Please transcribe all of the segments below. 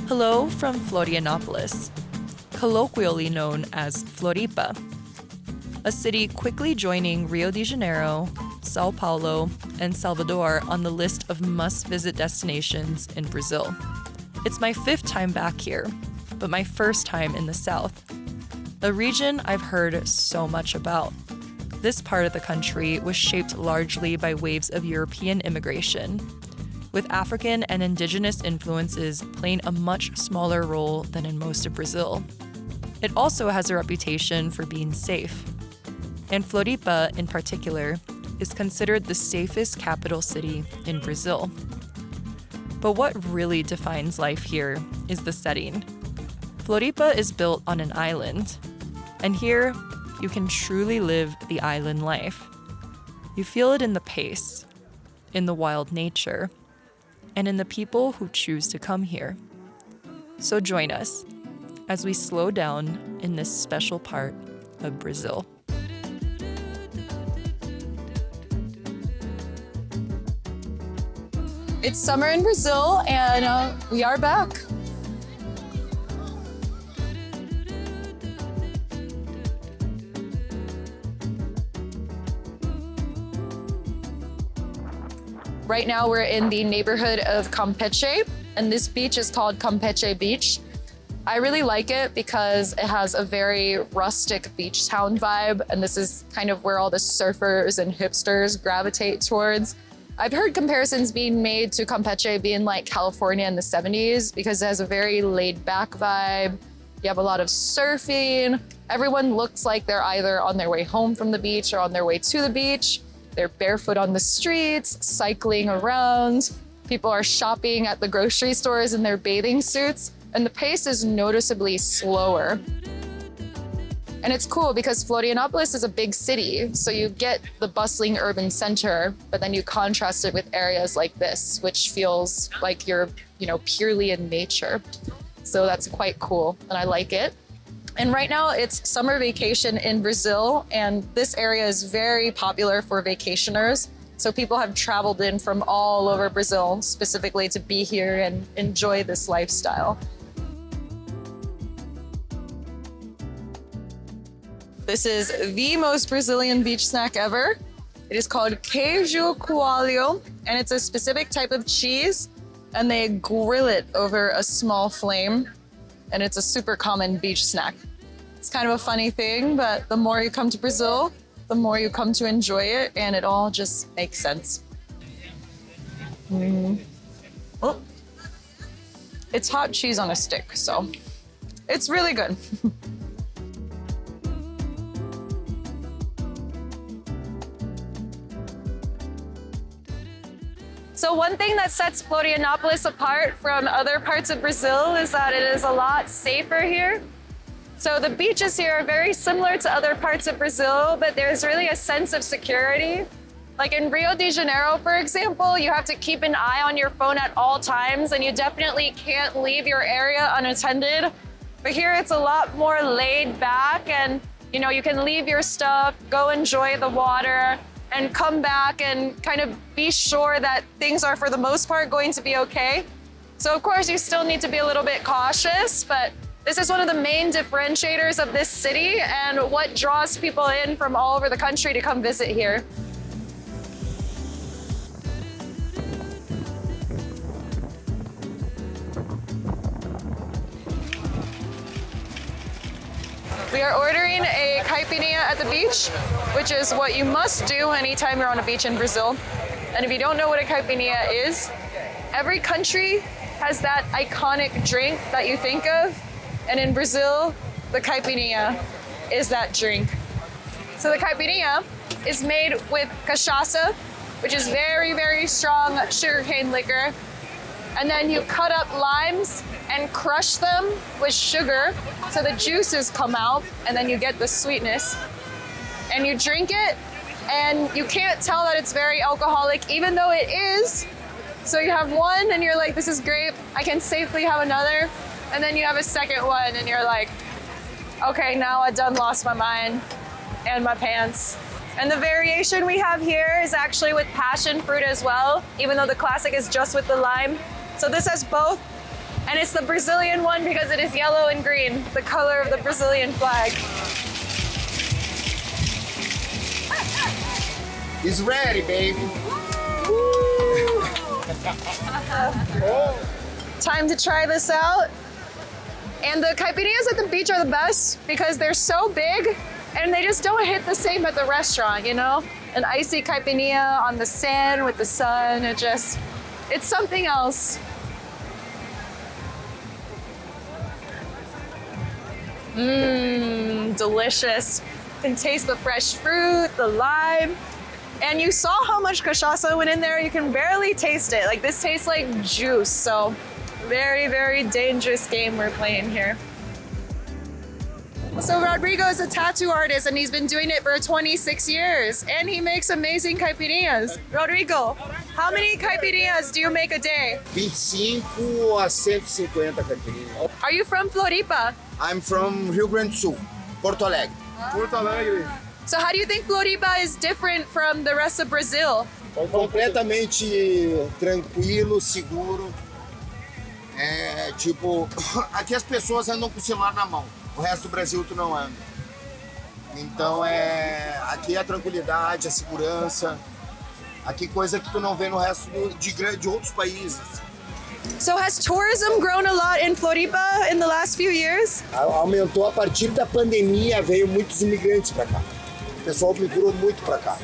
Hello from Florianopolis, colloquially known as Floripa, a city quickly joining Rio de Janeiro, Sao Paulo, and Salvador on the list of must-visit destinations in Brazil. It's my 5th time back here, but my first time in the South, a region I've heard so much about. This part of the country was shaped largely by waves of European immigration, with African and indigenous influences playing a much smaller role than in most of Brazil. It also has a reputation for being safe, and Floripa, in particular, is considered the safest capital city in Brazil. But what really defines life here is the setting. Floripa is built on an island, and here you can truly live the island life. You feel it in the pace, in the wild nature, and in the people who choose to come here. So join us as we slow down in this special part of Brazil. It's summer in Brazil and we are back. Right now we're in the neighborhood of Campeche, and this beach is called Campeche Beach. I really like it because it has a very rustic beach town vibe, and this is kind of where all the surfers and hipsters gravitate towards. I've heard comparisons being made to Campeche being like California in the 70s because it has a very laid back vibe. You have a lot of surfing. Everyone looks like they're either on their way home from the beach or on their way to the beach. They're barefoot on the streets, cycling around. People are shopping at the grocery stores in their bathing suits, and the pace is noticeably slower. And it's cool because Florianopolis is a big city, so you get the bustling urban center, but then you contrast it with areas like this, which feels like you're, purely in nature. So that's quite cool, and I like it. And right now it's summer vacation in Brazil, and this area is very popular for vacationers. So people have traveled in from all over Brazil specifically to be here and enjoy this lifestyle. This is the most Brazilian beach snack ever. It is called queijo coalho, and it's a specific type of cheese, and they grill it over a small flame. And it's a super common beach snack. It's kind of a funny thing, but the more you come to Brazil, the more you come to enjoy it, and it all just makes sense. Oh. It's hot cheese on a stick, so it's really good. So one thing that sets Florianopolis apart from other parts of Brazil is that it is a lot safer here. So the beaches here are very similar to other parts of Brazil, but there's really a sense of security. Like in Rio de Janeiro, for example, you have to keep an eye on your phone at all times, and you definitely can't leave your area unattended. But here it's a lot more laid back, and you can leave your stuff, go enjoy the water, and come back and kind of be sure that things are, for the most part, going to be okay. So of course, you still need to be a little bit cautious, but this is one of the main differentiators of this city and what draws people in from all over the country to come visit here. We are ordering a caipirinha at the beach, which is what you must do anytime you're on a beach in Brazil. And if you don't know what a caipirinha is, every country has that iconic drink that you think of. And in Brazil, the caipirinha is that drink. So the caipirinha is made with cachaça, which is very, very strong sugarcane liquor. And then you cut up limes and crush them with sugar so the juices come out, and then you get the sweetness. And you drink it, and you can't tell that it's very alcoholic, even though it is. So you have one, and you're like, this is great, I can safely have another. And then you have a second one, and you're like, okay, now I done lost my mind and my pants. And the variation we have here is actually with passion fruit as well, even though the classic is just with the lime. So this has both And it's the Brazilian one because it is yellow and green, the color of the Brazilian flag. It's ready, baby. Time to try this out. And the caipirinhas at the beach are the best because they're so big and they just don't hit the same at the restaurant, you know? An icy caipirinha on the sand with the sun, it's something else. Mmm, delicious. You can taste the fresh fruit, the lime. And you saw how much cachaça went in there. You can barely taste it. Like this tastes like juice. So very, very dangerous game we're playing here. So Rodrigo is a tattoo artist and he's been doing it for 26 years and he makes amazing caipirinhas. Rodrigo, how many caipirinhas do you make a day? 25 a 150 caipirinhas. Are you from Floripa? I'm from Rio Grande do Sul, Porto Alegre. Porto Alegre. So how do you think Floripa is different from the rest of Brazil? Completamente tranquilo, seguro. É tipo, aqui as pessoas andam com o celular na mão. O resto do Brasil tu não anda. Então aqui é a tranquilidade, a segurança. Aqui coisa que tu não vê no resto de outros países. So has tourism grown a lot in Floripa in the last few years? Aumentou a partir da pandemia, veio muitos imigrantes para cá. O pessoal migrou muito para cá.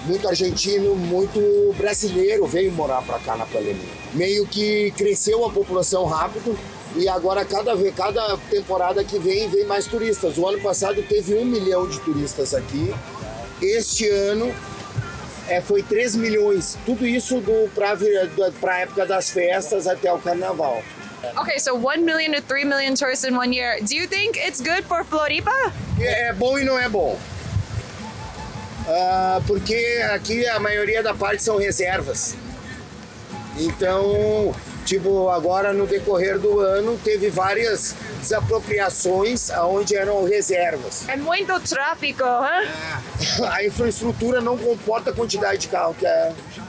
Muito argentino, muito brasileiro veio morar para cá na pandemia. Meio que cresceu a população rápido e agora cada temporada que vem mais turistas. O ano passado teve 1 milhão de turistas aqui. Este ano foi 3 milhões. Tudo isso para a época das festas até o carnaval. Okay, so 1 million to 3 million tourists in 1 year. Do you think it's good for Floripa? É bom e não é bom. Porque aqui a maioria da parte são reservas. Então, tipo, agora no decorrer do ano teve várias desapropriações onde eram reservas. É muito tráfico, hein? A infraestrutura não comporta a quantidade de carro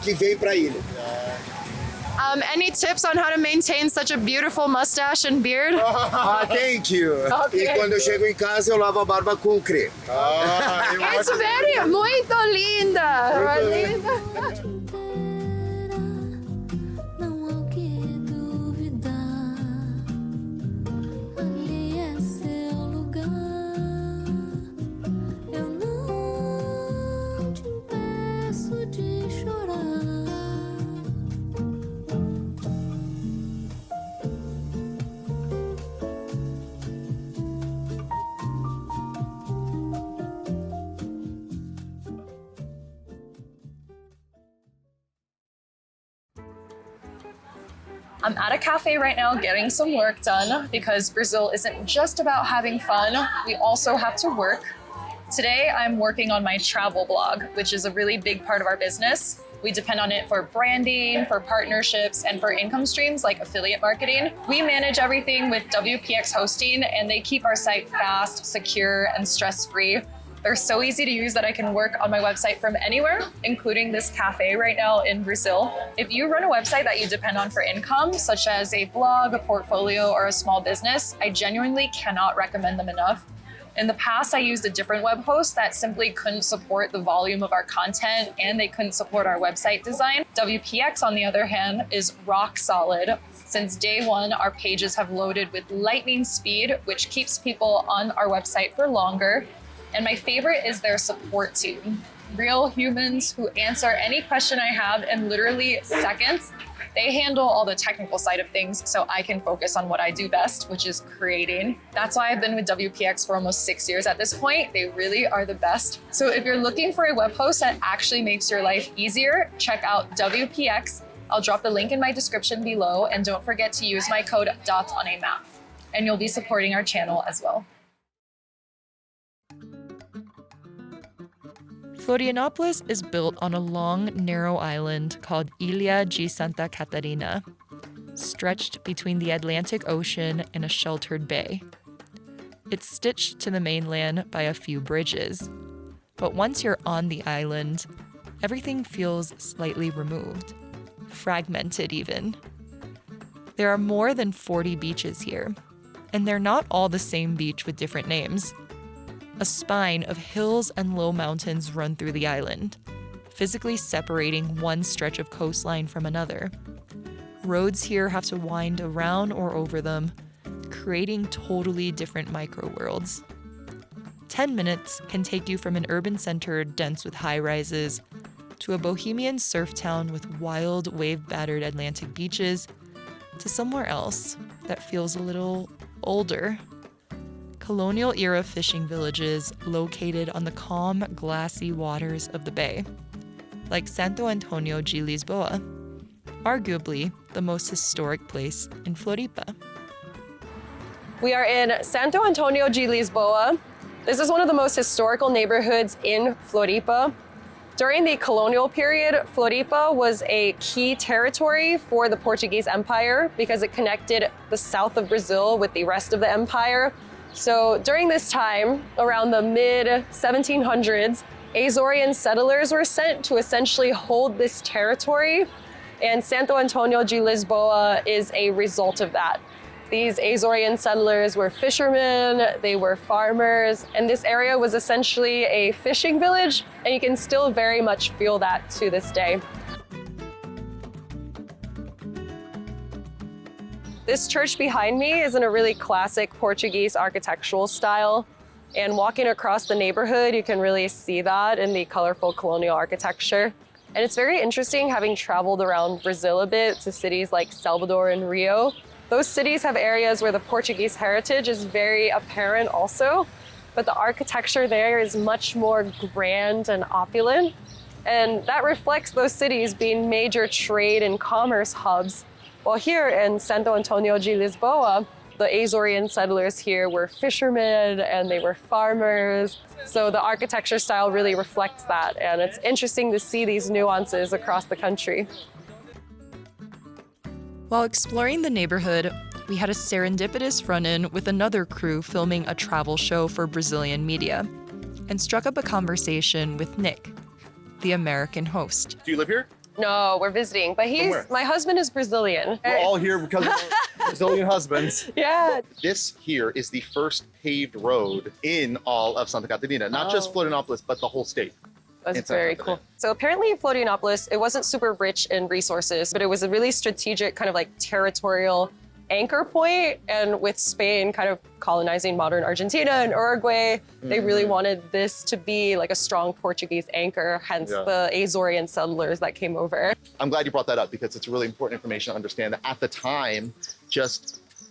que vem para a ilha. Any tips on how to maintain such a beautiful mustache and beard? Thank you. Okay. E quando eu chego em casa eu lavo a barba com creme. It's muito linda. Linda. Não há o que duvidar. Ali é seu lugar. Eu não te impeço de chorar. I'm at a cafe right now getting some work done because Brazil isn't just about having fun, we also have to work. Today, I'm working on my travel blog, which is a really big part of our business. We depend on it for branding, for partnerships, and for income streams like affiliate marketing. We manage everything with WPX hosting, and they keep our site fast, secure, and stress-free. They're so easy to use that I can work on my website from anywhere, including this cafe right now in Brazil. If you run a website that you depend on for income, such as a blog, a portfolio, or a small business, I genuinely cannot recommend them enough. In the past, I used a different web host that simply couldn't support the volume of our content and they couldn't support our website design. WPX, on the other hand, is rock solid. Since day one, our pages have loaded with lightning speed, which keeps people on our website for longer. And my favorite is their support team. Real humans who answer any question I have in literally seconds. They handle all the technical side of things so I can focus on what I do best, which is creating. That's why I've been with WPX for almost 6 years at this point. They really are the best. So if you're looking for a web host that actually makes your life easier, check out WPX. I'll drop the link in my description below, and don't forget to use my code DOTS on a map. And you'll be supporting our channel as well. Florianopolis is built on a long, narrow island called Ilha de Santa Catarina, stretched between the Atlantic Ocean and a sheltered bay. It's stitched to the mainland by a few bridges, but once you're on the island, everything feels slightly removed, fragmented even. There are more than 40 beaches here, and they're not all the same beach with different names. A spine of hills and low mountains run through the island, physically separating one stretch of coastline from another. Roads here have to wind around or over them, creating totally different micro-worlds. 10 minutes can take you from an urban center dense with high-rises to a bohemian surf town with wild, wave-battered Atlantic beaches to somewhere else that feels a little older. Colonial-era fishing villages located on the calm, glassy waters of the bay, like Santo Antonio de Lisboa, arguably the most historic place in Floripa. We are in Santo Antonio de Lisboa. This is one of the most historical neighborhoods in Floripa. During the colonial period, Floripa was a key territory for the Portuguese Empire because it connected the south of Brazil with the rest of the empire. So during this time, around the mid-1700s, Azorian settlers were sent to essentially hold this territory, and Santo Antonio de Lisboa is a result of that. These Azorian settlers were fishermen, they were farmers, and this area was essentially a fishing village, and you can still very much feel that to this day. This church behind me is in a really classic Portuguese architectural style, and walking across the neighborhood, you can really see that in the colorful colonial architecture. And it's very interesting having traveled around Brazil a bit to cities like Salvador and Rio. Those cities have areas where the Portuguese heritage is very apparent also, but the architecture there is much more grand and opulent. And that reflects those cities being major trade and commerce hubs. While here in Santo Antonio de Lisboa, the Azorian settlers here were fishermen and they were farmers. So the architecture style really reflects that. And it's interesting to see these nuances across the country. While exploring the neighborhood, we had a serendipitous run-in with another crew filming a travel show for Brazilian media, and struck up a conversation with Nick, the American host. Do you live here? No, we're visiting, but my husband is Brazilian. We're all here because of our Brazilian husbands. Yeah. This here is the first paved road in all of Santa Catarina, not just Florianopolis, but the whole state. That's very cool. So apparently Florianopolis, it wasn't super rich in resources, but it was a really strategic kind of like territorial anchor point. And with Spain kind of colonizing modern Argentina and Uruguay, they really wanted this to be like a strong Portuguese anchor, hence the Azorian settlers that came over. I'm glad you brought that up because it's really important information to understand that at the time,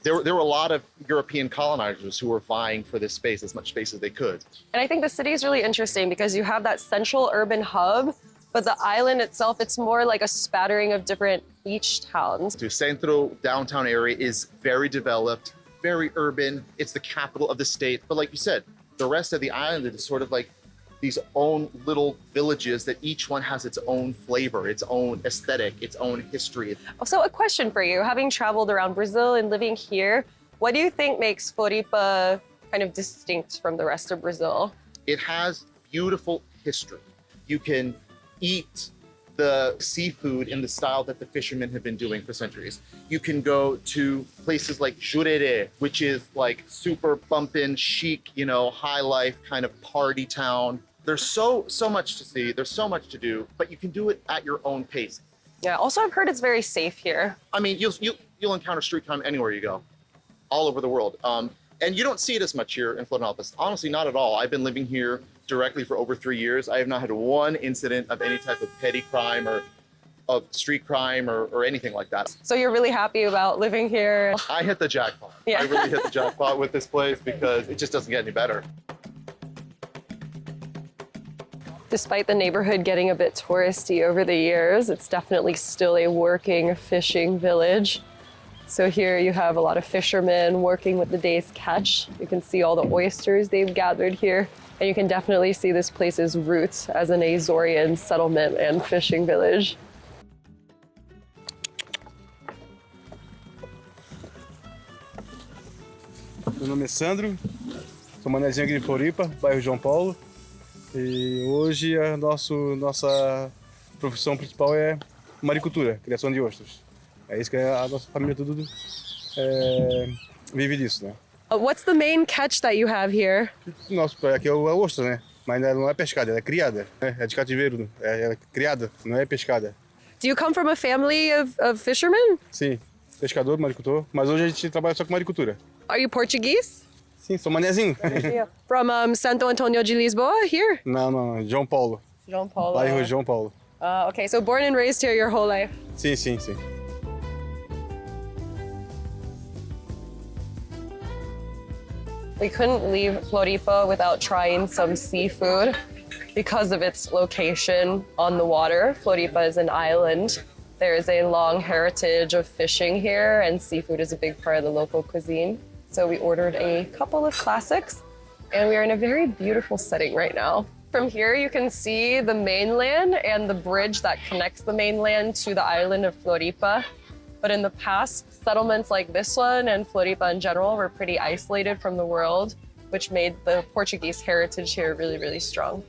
there were a lot of European colonizers who were vying for this space, as much space as they could. And I think the city is really interesting because you have that central urban hub, but the island itself, it's more like a spattering of different beach towns. The Centro downtown area is very developed, very urban. It's the capital of the state. But like you said, the rest of the island is sort of like these own little villages that each one has its own flavor, its own aesthetic, its own history. So a question for you, having traveled around Brazil and living here, what do you think makes Floripa kind of distinct from the rest of Brazil? It has beautiful history. You can eat the seafood in the style that the fishermen have been doing for centuries. You can go to places like Jurere, which is like super bumpin', chic, high life kind of party town. There's so much to see, there's so much to do, but you can do it at your own pace. Yeah, also I've heard it's very safe here. I mean, you'll encounter street crime anywhere you go, all over the world. And you don't see it as much here in Florianopolis. Honestly, not at all. I've been living here directly for over 3 years. I have not had one incident of any type of petty crime or of street crime or anything like that. So you're really happy about living here? I hit the jackpot. Yeah. I really hit the jackpot with this place because it just doesn't get any better. Despite the neighborhood getting a bit touristy over the years, it's definitely still a working fishing village. So here you have a lot of fishermen working with the day's catch. You can see all the oysters they've gathered here. And you can definitely see this place's roots as an Azorian settlement and fishing village. Meu nome é Sandro, sou manezinho aqui de Floripa, bairro João Paulo. E hoje nossa profissão principal é maricultura, criação de ostros. É isso que a nossa família tudo vive disso, né? What's the main catch that you have here? Nosso aqui é o ostra, né? Mas não é pescada, ela é criada, né? É de cativeiro, é criada, não é pescada. Do you come from a family of fishermen? Sim, pescador, maricultor, mas hoje a gente trabalha só com maricultura. Are you Portuguese? Sim, sou manezinho. From Santo Antonio de Lisboa, here? Não, João Paulo. João Paulo. Bairro João Paulo. Okay, so born and raised here your whole life. Sim. We couldn't leave Floripa without trying some seafood because of its location on the water. Floripa is an island. There is a long heritage of fishing here, and seafood is a big part of the local cuisine. So we ordered a couple of classics, and we are in a very beautiful setting right now. From here, you can see the mainland and the bridge that connects the mainland to the island of Floripa. But in the past, settlements like this one and Floripa in general were pretty isolated from the world, which made the Portuguese heritage here really, really strong.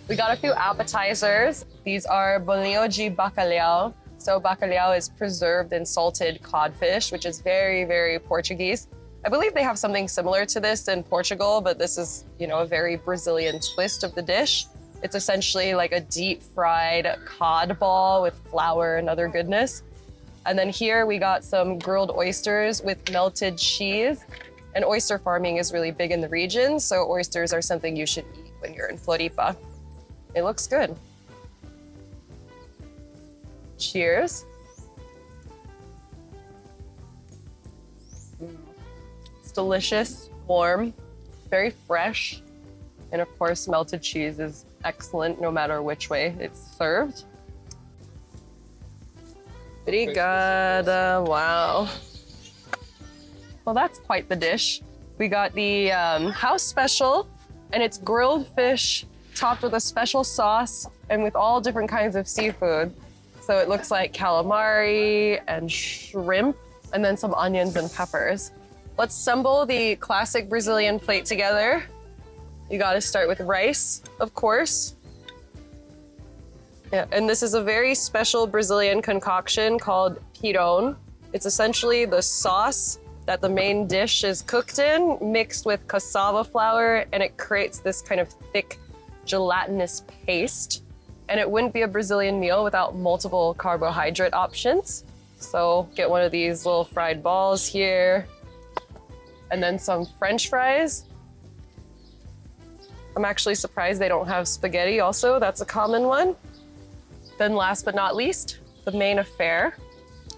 We got a few appetizers. These are bolinho de bacalhau. So bacalhau is preserved and salted codfish, which is very, very Portuguese. I believe they have something similar to this in Portugal, but this is, a very Brazilian twist of the dish. It's essentially like a deep fried cod ball with flour and other goodness. And then here we got some grilled oysters with melted cheese. And oyster farming is really big in the region, so oysters are something you should eat when you're in Floripa. It looks good. Cheers. It's delicious, warm, very fresh. And of course, melted cheese is excellent no matter which way it's served. Obrigada, wow. Well, that's quite the dish. We got the house special, and it's grilled fish topped with a special sauce and with all different kinds of seafood. So it looks like calamari and shrimp, and then some onions and peppers. Let's assemble the classic Brazilian plate together. You gotta start with rice, of course. Yeah, and this is a very special Brazilian concoction called pirão. It's essentially the sauce that the main dish is cooked in, mixed with cassava flour, and it creates this kind of thick, gelatinous paste. And it wouldn't be a Brazilian meal without multiple carbohydrate options. So get one of these little fried balls here, and then some French fries. I'm actually surprised they don't have spaghetti also. That's a common one. Then last but not least, the main affair.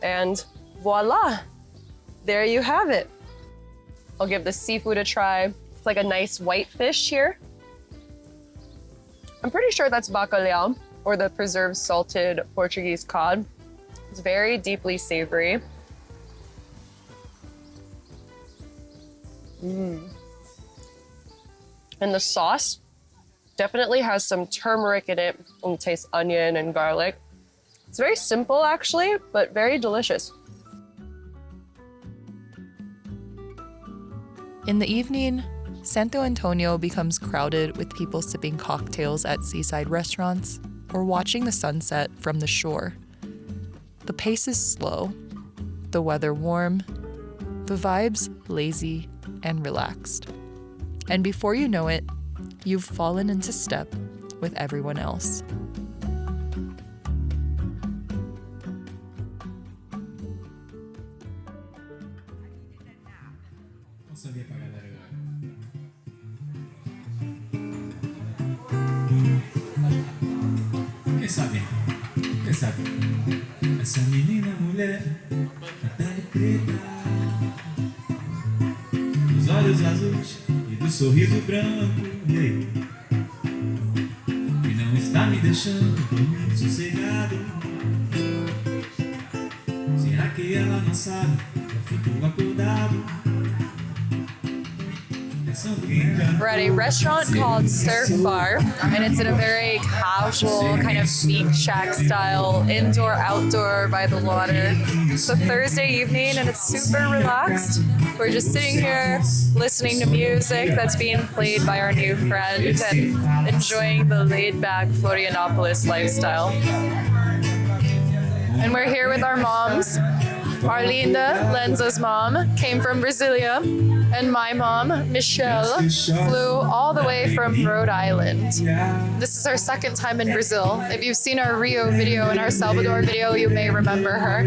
And voila, there you have it. I'll give the seafood a try. It's like a nice white fish here. I'm pretty sure that's bacalhau, or the preserved salted Portuguese cod. It's very deeply savory. And the sauce definitely has some turmeric in it, and you taste onion and garlic. It's very simple actually, but very delicious. In the evening, Santo Antonio becomes crowded with people sipping cocktails at seaside restaurants or watching the sunset from the shore. The pace is slow, the weather warm, the vibes lazy and relaxed. And before you know it, you've fallen into step with everyone else. Quem sabe? Essa menina mulher, na pele preta, dos olhos azuis e do sorriso branco, e aí? E não está me deixando dormir sossegado. Será que ela não sabe que eu fico acordado? We're at a restaurant called Surf Bar, and it's in a very casual kind of beach shack style, indoor, outdoor by the water. It's a Thursday evening and it's super relaxed. We're just sitting here listening to music that's being played by our new friend and enjoying the laid-back Florianopolis lifestyle. And we're here with our moms. Arlinda, Lenza's mom, came from Brasilia, and my mom, Michelle, flew all the way from Rhode Island. This is our second time in Brazil. If you've seen our Rio video and our Salvador video, you may remember her.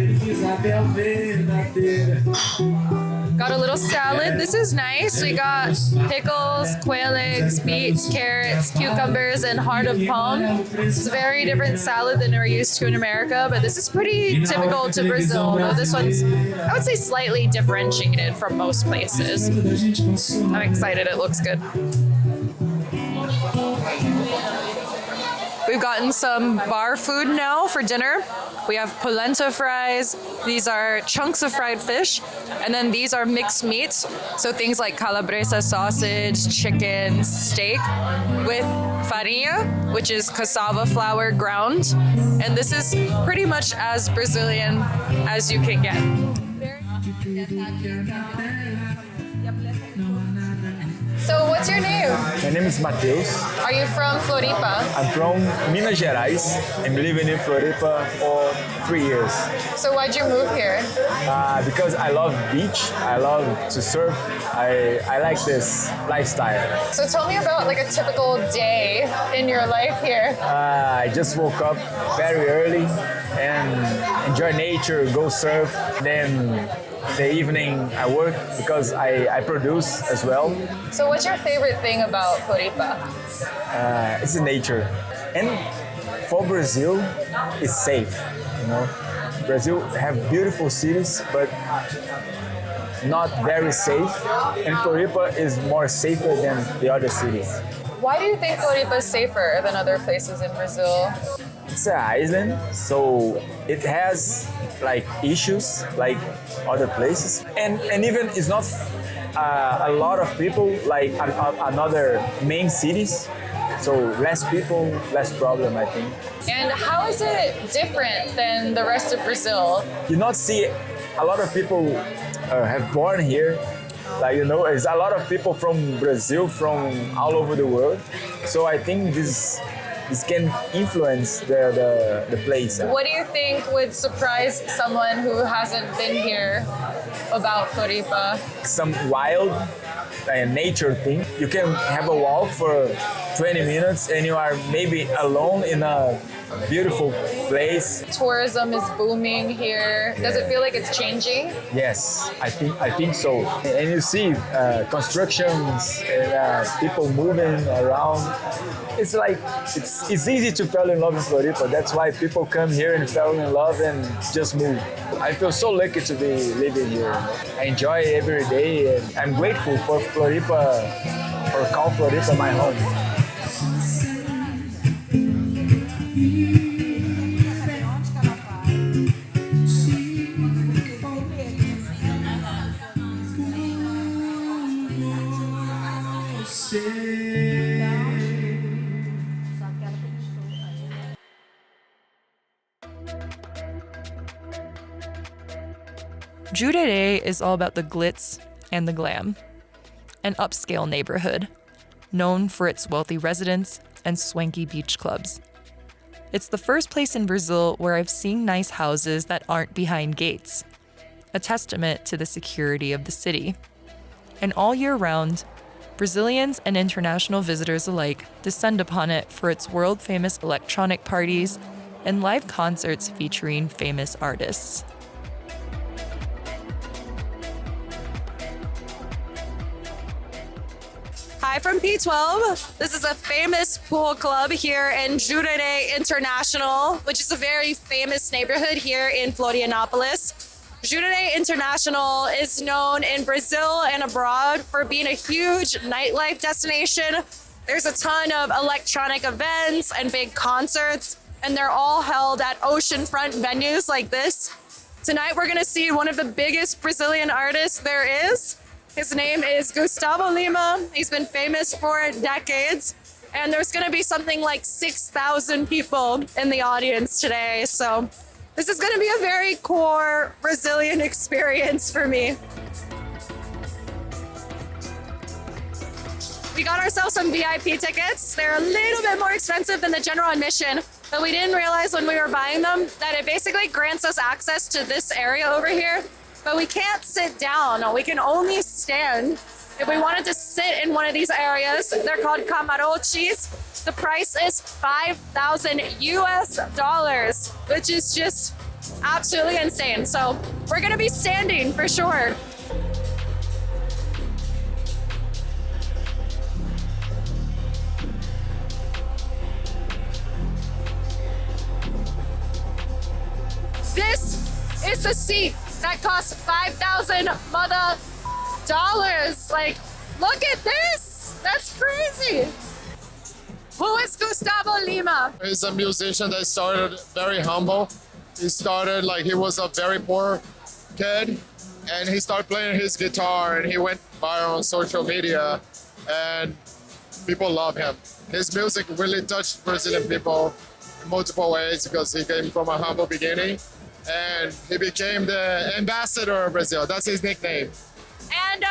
Got a little salad. This is nice. We got pickles, quail eggs, beets, carrots, cucumbers, and heart of palm. It's a very different salad than we're used to in America, but this is pretty typical to Brazil, though this one's, I would say, slightly differentiated from most places. I'm excited. It looks good. We've gotten some bar food now for dinner. We have polenta fries. These are chunks of fried fish. And then these are mixed meats. So things like calabresa sausage, chicken, steak with farinha, which is cassava flour ground. And this is pretty much as Brazilian as you can get. So what's your name? My name is Mateus. Are you from Floripa? I'm from Minas Gerais. I'm living in Floripa for 3 years. So why'd you move here? Because I love beach, I love to surf, I like this lifestyle. So tell me about like a typical day in your life here. I just woke up very early and enjoy nature, go surf, then in the evening I work because I produce as well. So what's your favorite thing about Floripa? It's the nature. And for Brazil, it's safe, you know. Brazil have beautiful cities, but not very safe. And Floripa is more safer than the other cities. Why do you think Floripa is safer than other places in Brazil? It's an island, so it has like issues like other places, and even it's not a lot of people like another main cities, so less people, less problem, I think. And how is it different than the rest of Brazil? You not see a lot of people have born here. Like, you know, there's a lot of people from Brazil, from all over the world. So I think this can influence the place. What do you think would surprise someone who hasn't been here about Floripa? Some wild nature thing. You can have a walk for 20 minutes and you are maybe alone in a beautiful place. Tourism is booming here. Does it feel like it's changing? Yes, I think so. And you see constructions and people moving around. It's like it's easy to fall in love in Floripa. That's why people come here and fall in love and just move. I feel so lucky to be living here. I enjoy every day and I'm grateful for Floripa, for call Floripa my home. Jurerê is all about the glitz and the glam. An upscale neighborhood, known for its wealthy residents and swanky beach clubs. It's the first place in Brazil where I've seen nice houses that aren't behind gates, a testament to the security of the city. And all year round, Brazilians and international visitors alike descend upon it for its world-famous electronic parties and live concerts featuring famous artists. Hi from P12. This is a famous pool club here in Jurere International, which is a very famous neighborhood here in Florianopolis. Jurere International is known in Brazil and abroad for being a huge nightlife destination. There's a ton of electronic events and big concerts, and they're all held at oceanfront venues like this. Tonight we're gonna see one of the biggest Brazilian artists there is. His name is Gusttavo Lima. He's been famous for decades. And there's gonna be something like 6,000 people in the audience today. So this is gonna be a very core Brazilian experience for me. We got ourselves some VIP tickets. They're a little bit more expensive than the general admission, but we didn't realize when we were buying them that it basically grants us access to this area over here, but we can't sit down. We can only stand. If we wanted to sit in one of these areas, they're called camarotes. The price is 5,000 US dollars, which is just absolutely insane. So we're gonna be standing for sure. This is the seat that costs 5,000 mother dollars. Like, look at this. That's crazy. Who is Gusttavo Lima? He's a musician that started very humble. He started like he was a very poor kid, and he started playing his guitar, and he went viral on social media, and people love him. His music really touched Brazilian people in multiple ways because he came from a humble beginning, and he became the ambassador of Brazil. That's his nickname. And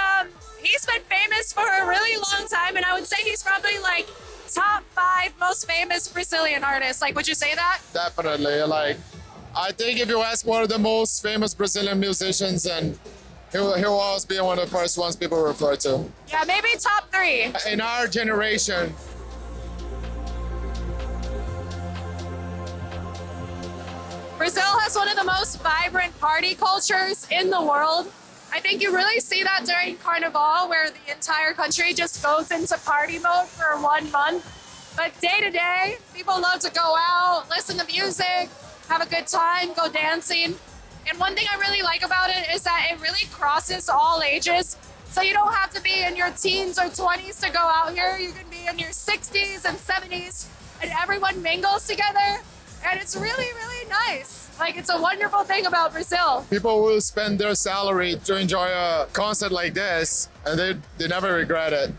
he's been famous for a really long time, and I would say he's probably like top 5 most famous Brazilian artists. Like, would you say that? Definitely. Like, I think if you ask one of the most famous Brazilian musicians, and he'll always be one of the first ones people refer to. Yeah, maybe top 3. In our generation, Brazil has one of the most vibrant party cultures in the world. I think you really see that during Carnival, where the entire country just goes into party mode for 1 month. But day to day, people love to go out, listen to music, have a good time, go dancing. And one thing I really like about it is that it really crosses all ages. So you don't have to be in your teens or 20s to go out here. You can be in your 60s and 70s, and everyone mingles together. And it's really, really nice. Like, it's a wonderful thing about Brazil. people will spend their salary to enjoy a concert like this, and they never regret it.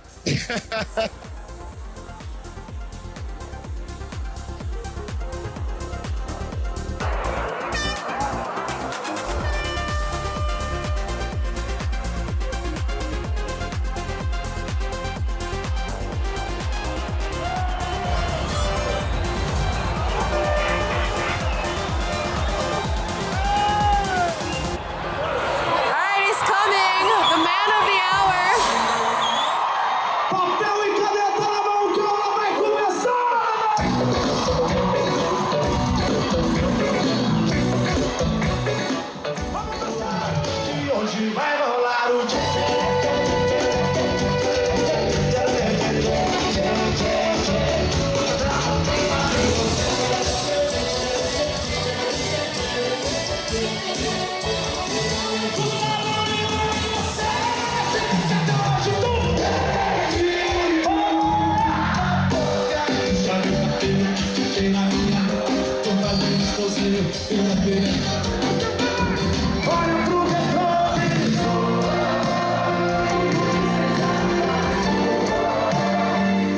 All right, he's coming. The man of the hour. Papel e caneta na mão que a aula vai começar! E hoje vai rolar o Olha pro retrovisor.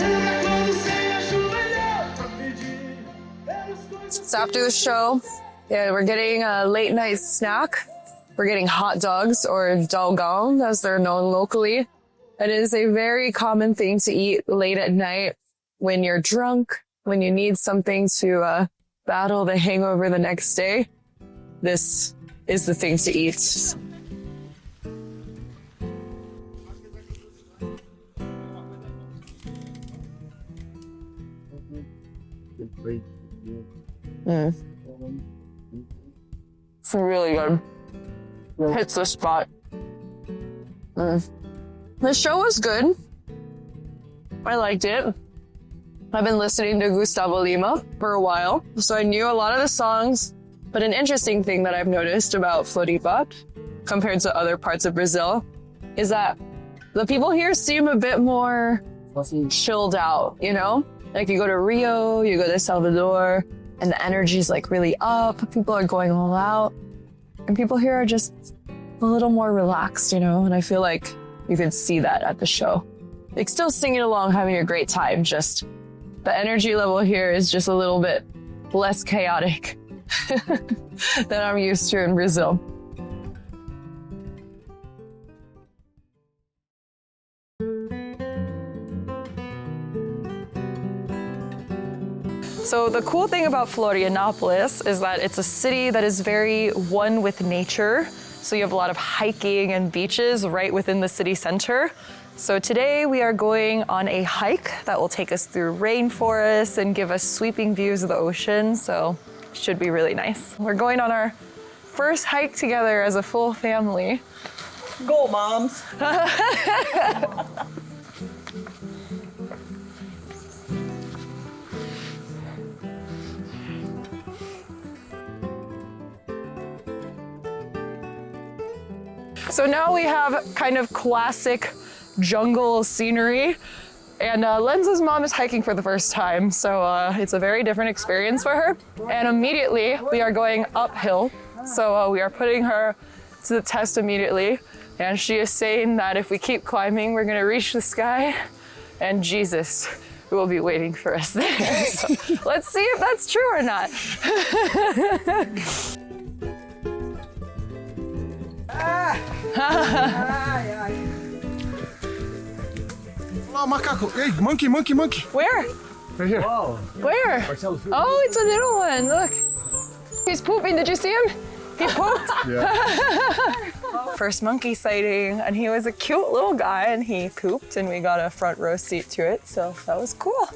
É quando sem a chuva pra pedir. So after the show, yeah, we're getting a late night snack. We're getting hot dogs, or dogão, as they're known locally. It is a very common thing to eat late at night when you're drunk, when you need something to battle the hangover the next day. This is the thing to eat. It's really good. Hits the spot. The show was good. I liked it. I've been listening to Gusttavo Lima for a while, so I knew a lot of the songs. But an interesting thing that I've noticed about Floripa, compared to other parts of Brazil, is that the people here seem a bit more chilled out, you know? Like, you go to Rio, you go to Salvador, and the energy's like really up. People are going all out. And people here are just a little more relaxed, you know? And I feel like you can see that at the show. Like, still singing along, having a great time, just the energy level here is just a little bit less chaotic than I'm used to in Brazil. So the cool thing about Florianopolis is that it's a city that is very one with nature. So you have a lot of hiking and beaches right within the city center. So today we are going on a hike that will take us through rainforests and give us sweeping views of the ocean. So it should be really nice. We're going on our first hike together as a full family. Go, moms. So now we have kind of classic jungle scenery, and Lenz's mom is hiking for the first time, so it's a very different experience for her. And immediately we are going uphill, so we are putting her to the test immediately, and she is saying that if we keep climbing, we're gonna reach the sky, and Jesus will be waiting for us there. So let's see if that's true or not. Oh, macaco. Hey, monkey, monkey, monkey. Where? Right here. Wow. Where? Oh, it's a little one, look. He's pooping, did you see him? He pooped. Yeah. First monkey sighting, and he was a cute little guy, and he pooped, and we got a front row seat to it, so that was cool.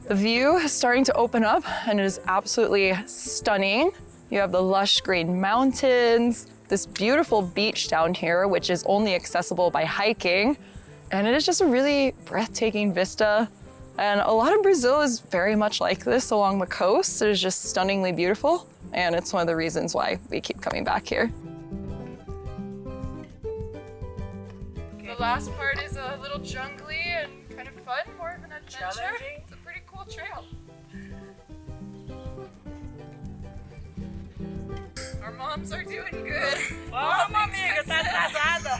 The view is starting to open up, and it is absolutely stunning. You have the lush green mountains, this beautiful beach down here, which is only accessible by hiking. And it is just a really breathtaking vista. And a lot of Brazil is very much like this along the coast. It is just stunningly beautiful. And it's one of the reasons why we keep coming back here. The last part is a little jungly and kind of fun, more of an adventure. It's a pretty cool trail. Our moms are doing good. Vamos, amiga, tá atrasada.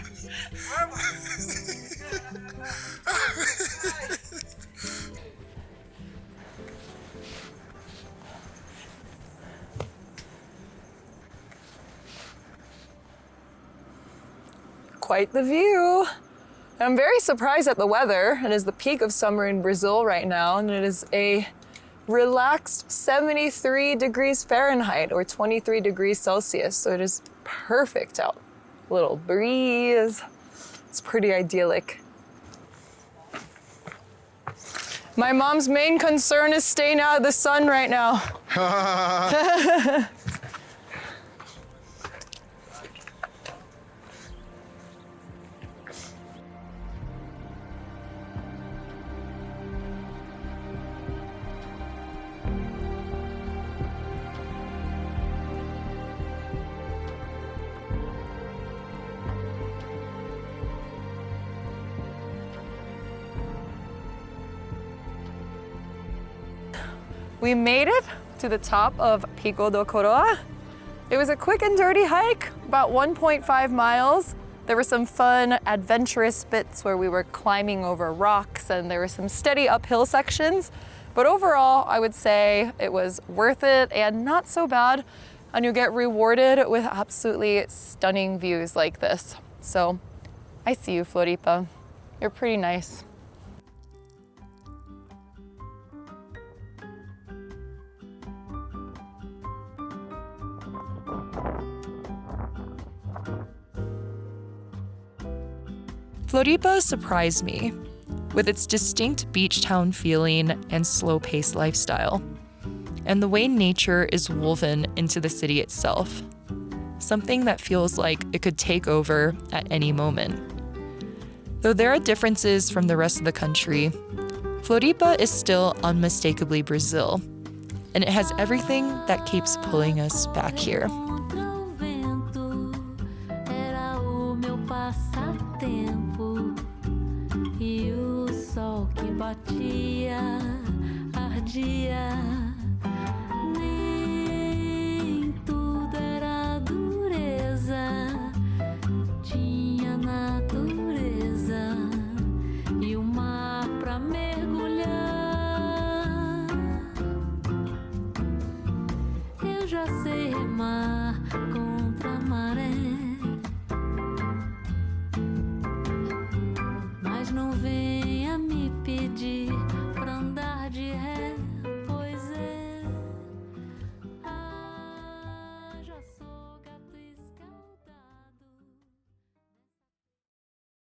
Quite the view. I'm very surprised at the weather. It is the peak of summer in Brazil right now, and it is a relaxed 73 degrees Fahrenheit or 23 degrees Celsius. So it is perfect out. Little breeze. It's pretty idyllic. My mom's main concern is staying out of the sun right now. We made it to the top of Pico do Coroa. It was a quick and dirty hike, about 1.5 miles. There were some fun, adventurous bits where we were climbing over rocks, and there were some steady uphill sections. But overall, I would say it was worth it and not so bad. And you get rewarded with absolutely stunning views like this. So I see you, Floripa. You're pretty nice. Floripa surprised me with its distinct beach town feeling and slow-paced lifestyle, and the way nature is woven into the city itself, something that feels like it could take over at any moment. Though there are differences from the rest of the country, Floripa is still unmistakably Brazil, and it has everything that keeps pulling us back here. Nem tudo era dureza, tinha natureza e o mar pra mergulhar. Eu já sei remar contra a maré, mas não venha me pedir